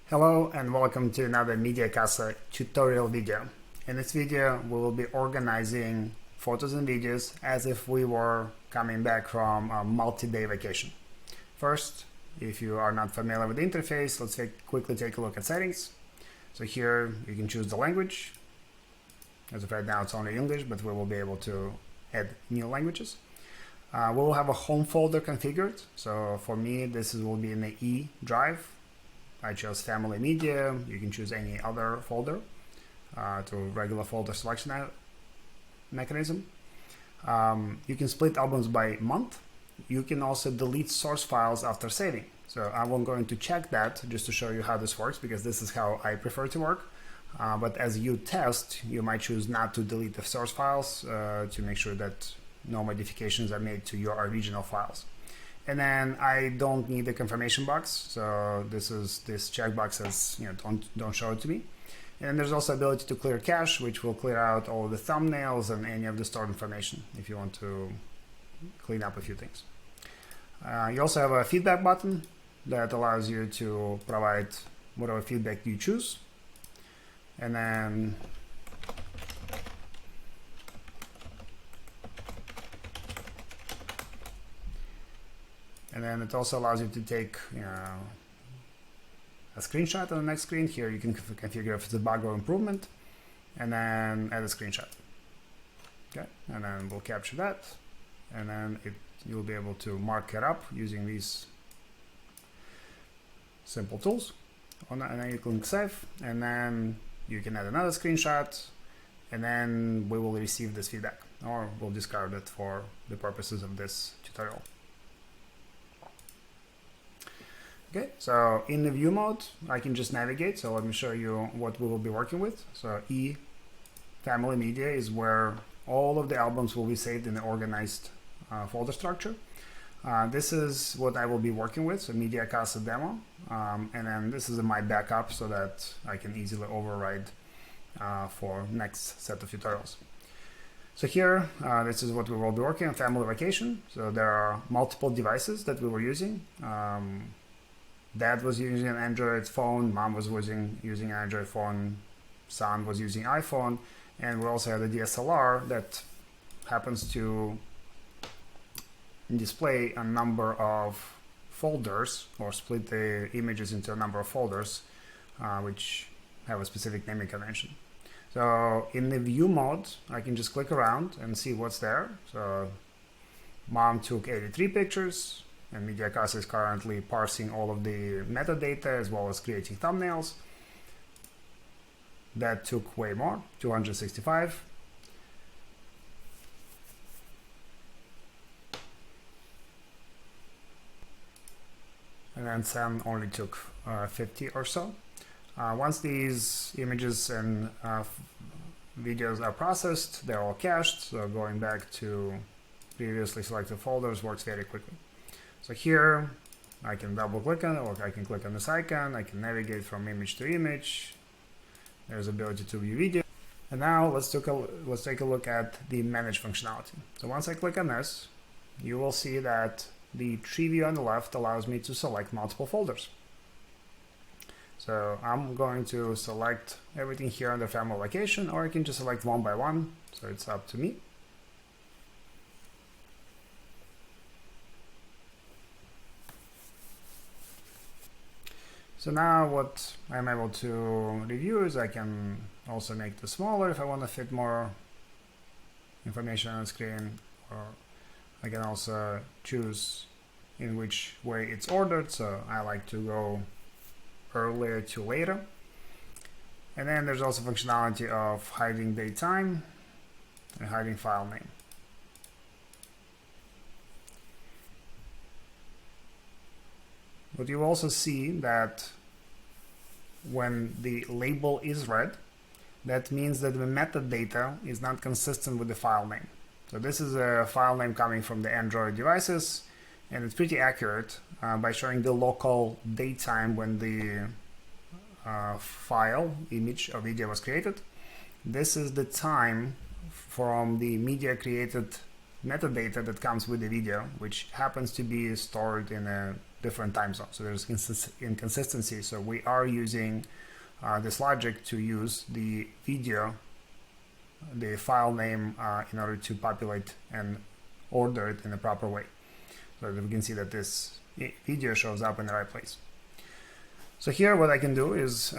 Hello and welcome to another MediaCasa tutorial video. In this video we will be organizing photos and videos as if we were coming back from a multi-day vacation. First, if you are not familiar with the interface, let's quickly take a look at settings. So here you can choose the language. As of right now it's only English, but we will be able to add new languages. We will have a home folder configured. So for me this will be in the E drive. I chose family media. You can choose any other folder to regular folder selection mechanism. You can split albums by month. You can also delete source files after saving. So I'm going to check that just to show you how this works, because this is how I prefer to work. But as you test, you might choose not to delete the source files to make sure that no modifications are made to your original files. And then I don't need the confirmation box, so this checkbox says, don't show it to me. And there's also ability to clear cache, which will clear out all the thumbnails and any of the stored information if you want to clean up a few things. You also have a feedback button that allows you to provide whatever feedback you choose. And then it also allows you to take a screenshot on the next screen. Here you can configure if it's a bug or improvement, and then add a screenshot. Okay, and then we'll capture that, and then you'll be able to mark it up using these simple tools. And then you click save, and then you can add another screenshot, and then we will receive this feedback, or we'll discard it for the purposes of this tutorial. Okay, so in the view mode, I can just navigate. So let me show you what we will be working with. So E, family media, is where all of the albums will be saved in the organized folder structure. This is what I will be working with, so MediaCasa demo. And then this is my backup so that I can easily override for next set of tutorials. So here, this is what we will be working on, family vacation. So there are multiple devices that we were using. Dad was using an Android phone, mom was using an Android phone, son was using iPhone, and we also have the DSLR that happens to display a number of folders, or split the images into a number of folders, which have a specific naming convention. So in the view mode, I can just click around and see what's there. So mom took 83 pictures, and MediaCasa is currently parsing all of the metadata as well as creating thumbnails. That took way more, 265. And then Sam only took 50 or so. Once these images and videos are processed, they're all cached, so going back to previously selected folders works very quickly. So here I can double click on it, or I can click on this icon, I can navigate from image to image. There's ability to view video. And now let's take a look at the manage functionality. So once I click on this, you will see that the tree view on the left allows me to select multiple folders. So I'm going to select everything here under family vacation, or I can just select one by one, so it's up to me. So now what I'm able to review is I can also make this smaller if I want to fit more information on the screen, or I can also choose in which way it's ordered. So I like to go earlier to later. And then there's also functionality of hiding date time and hiding file name. But you also see that when the label is red, that means that the metadata is not consistent with the file name. So this is a file name coming from the Android devices, and it's pretty accurate by showing the local date time when the file, image, or video was created. This is the time from the media created metadata that comes with the video, which happens to be stored in a different time zones. So there's inconsistency. So we are using this logic to use the video, the file name, in order to populate and order it in the proper way. So that we can see that this video shows up in the right place. So here what I can do is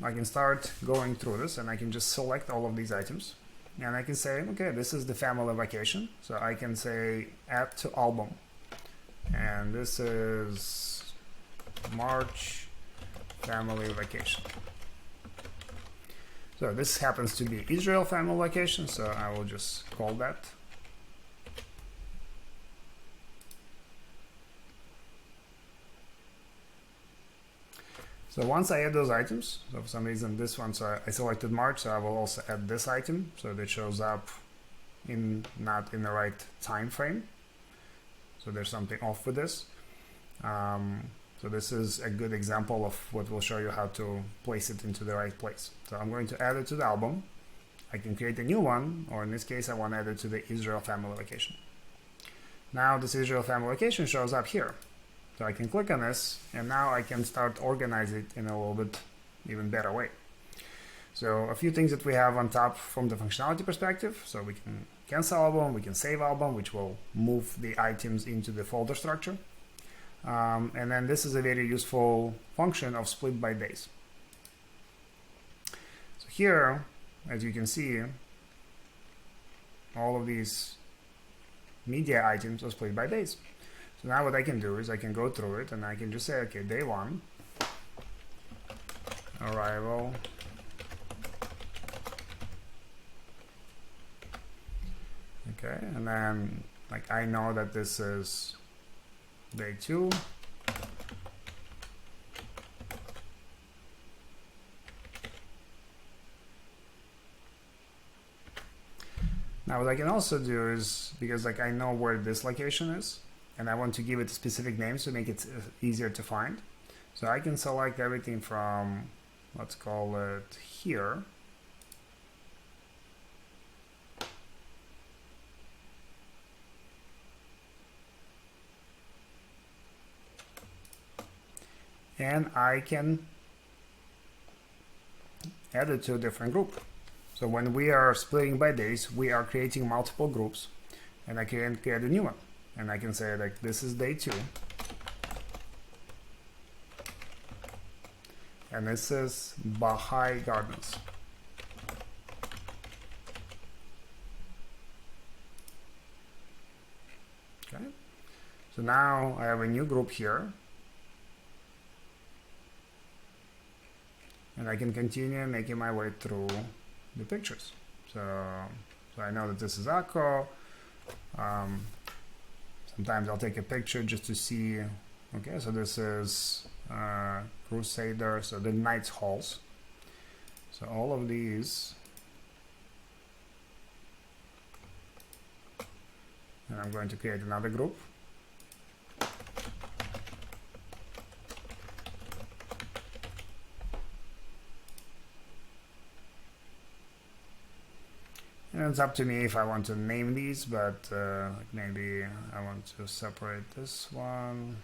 I can start going through this, and I can just select all of these items, and I can say, okay, this is the family vacation. So I can say add to album, and this is March family vacation. So this happens to be Israel family vacation, so I will just call that. So once I add those items, so for some reason this one, so I selected March, so I will also add this item so that it shows up not in the right time frame. So there's something off with this. So this is a good example of what will show you how to place it into the right place. So I'm going to add it to the album. I can create a new one, or in this case I want to add it to the Israel family vacation. Now this Israel family vacation shows up here. So I can click on this, and now I can start organizing it in a little bit even better way. So a few things that we have on top from the functionality perspective. So we can cancel album, we can save album, which will move the items into the folder structure. And then this is a very useful function of split by days. So here, as you can see, all of these media items are split by days. So now what I can do is I can go through it, and I can just say, okay, day 1, arrival, okay, and then like I know that this is day 2, now what I can also do is, because like I know where this location is, and I want to give it a specific name to make it easier to find. So I can select everything from, let's call it here. And I can add it to a different group. So when we are splitting by days, we are creating multiple groups, and I can create a new one. And I can say like this is day 2, and this is Baha'i Gardens. Okay, so now I have a new group here, and I can continue making my way through the pictures. So I know that this is Akko. Sometimes I'll take a picture just to see, okay, so this is Crusader, so the Knights Halls. So all of these, and I'm going to create another group. And it's up to me if I want to name these, but maybe I want to separate this one.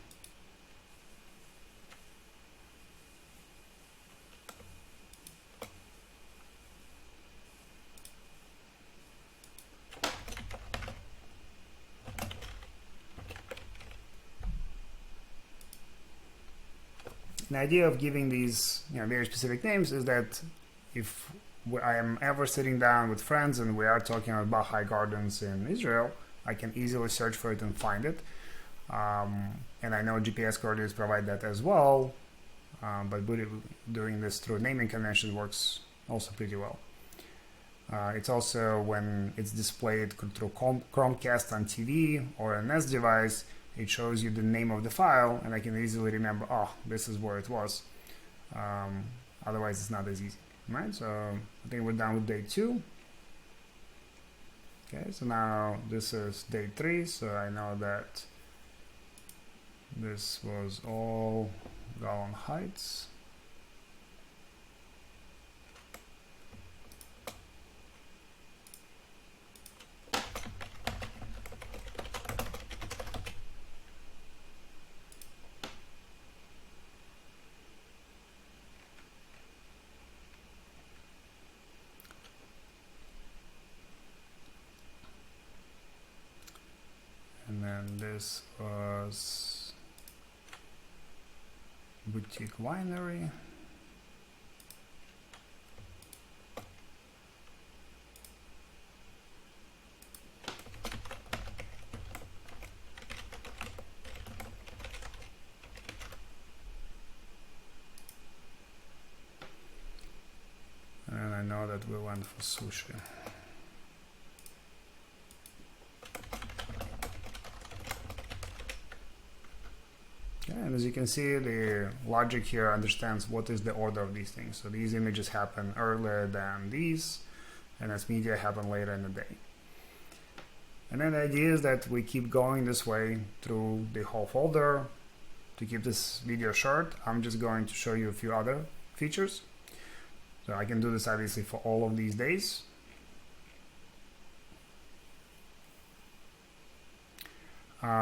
The idea of giving these very specific names is that if I am ever sitting down with friends and we are talking about Baha'i Gardens in Israel, I can easily search for it and find it. And I know GPS coordinates provide that as well, but doing this through naming convention works also pretty well. It's also when it's displayed through Chromecast on TV or an S device, it shows you the name of the file, and I can easily remember, oh, this is where it was. Otherwise, it's not as easy. Right, so I think we're done with day 2. Okay, so now this is day 3, so I know that this was all Golan Heights. this was boutique winery. And I know that we went for sushi. And as you can see, the logic here understands what is the order of these things. So these images happen earlier than these, and as media happen later in the day. And then the idea is that we keep going this way through the whole folder. To keep this video short, I'm just going to show you a few other features. So I can do this obviously for all of these days.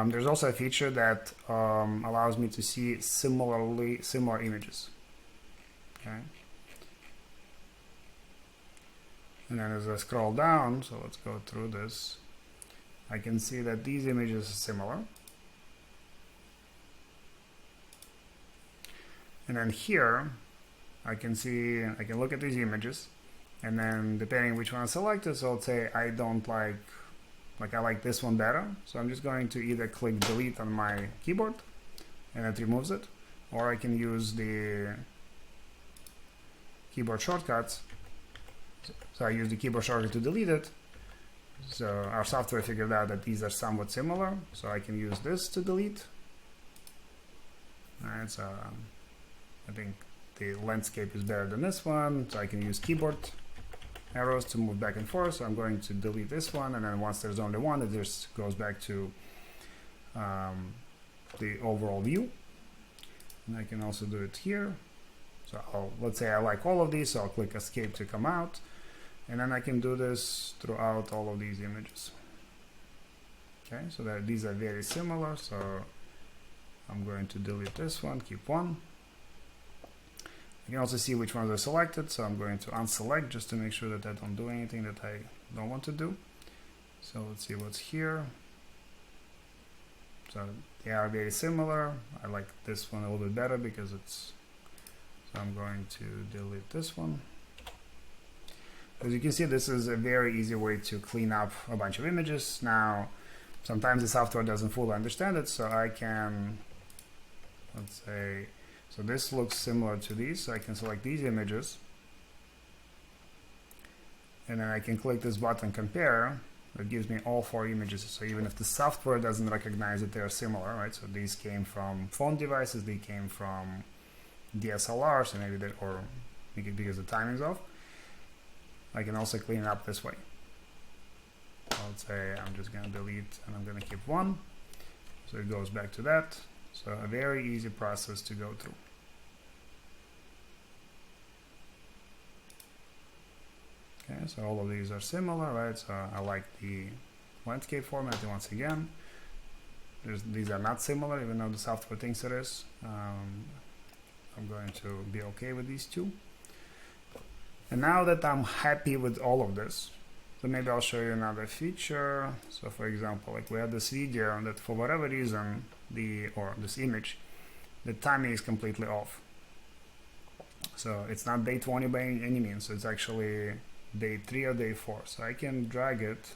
There's also a feature that allows me to see similar images. Okay. And then as I scroll down, so let's go through this, I can see that these images are similar. And then here, I can look at these images, and then depending which one I selected, so let's say I don't like I like this one better, so I'm just going to either click delete on my keyboard and it removes it, or I can use the keyboard shortcuts. So I use the keyboard shortcut to delete it. So our software figured out that these are somewhat similar, so I can use this to delete. Alright, so I think the landscape is better than this one, so I can use keyboard arrows to move back and forth. So I'm going to delete this one, and then once there's only one, it just goes back to the overall view. And I can also do it here. So let's say I like all of these, so I'll click escape to come out, and then I can do this throughout all of these images. Okay, so that these are very similar, so I'm going to delete this one, keep one. You can also see which ones are selected, so I'm going to unselect just to make sure that I don't do anything that I don't want to do. So let's see what's here. So they are very similar. I like this one a little bit better because it's, so I'm going to delete this one. As you can see, this is a very easy way to clean up a bunch of images. Now, sometimes the software doesn't fully understand it, so I can, let's say, so this looks similar to these, so I can select these images, and then I can click this button compare. It gives me all 4 images, so even if the software doesn't recognize that they're similar, right? So these came from phone devices, they came from DSLR, so maybe or because the timing's off. I can also clean it up this way. So let's say I'm just going to delete, and I'm going to keep 1, so it goes back to that. So a very easy process to go through. Okay, so all of these are similar, right? So I like the landscape format. Once again, these are not similar, even though the software thinks it is. I'm going to be okay with these 2. And now that I'm happy with all of this, so maybe I'll show you another feature. So for example, like we had this video that for whatever reason, this image, the timing is completely off. So it's not day 20 by any means, so it's actually day 3 or day 4. So I can drag it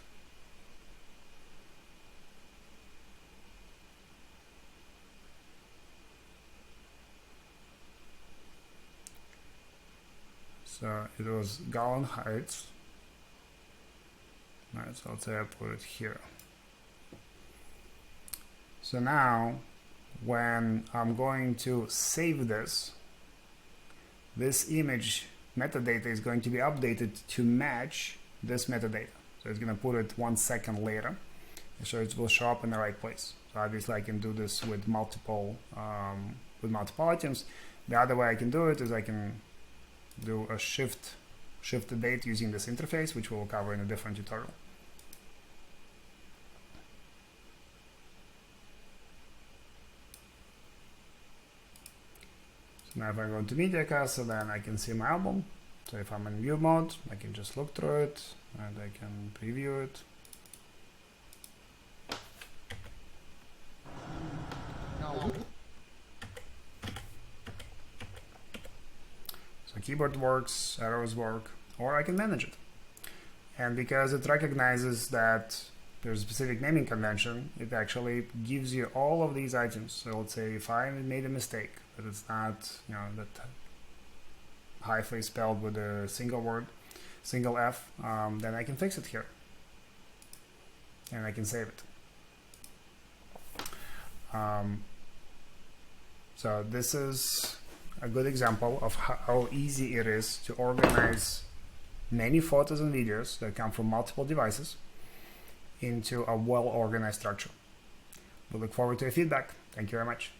so it was Garland Heights. Alright, so let's say I put it here. So now when I'm going to save this image metadata is going to be updated to match this metadata. So it's going to put it 1 second later, so it will show up in the right place. So obviously I can do this with multiple items. The other way I can do it is I can do a shift the date using this interface, which we'll cover in a different tutorial. So now if I go to MediaCasa, then I can see my album. So if I'm in view mode, I can just look through it and I can preview it. So keyboard works, arrows work, or I can manage it. And because it recognizes that there's a specific naming convention, it actually gives you all of these items. So let's say if I made a mistake, that it's not, that hyphen is spelled with a single word, single F, then I can fix it here. And I can save it. So this is a good example of how easy it is to organize many photos and videos that come from multiple devices into a well-organized structure. We look forward to your feedback. Thank you very much.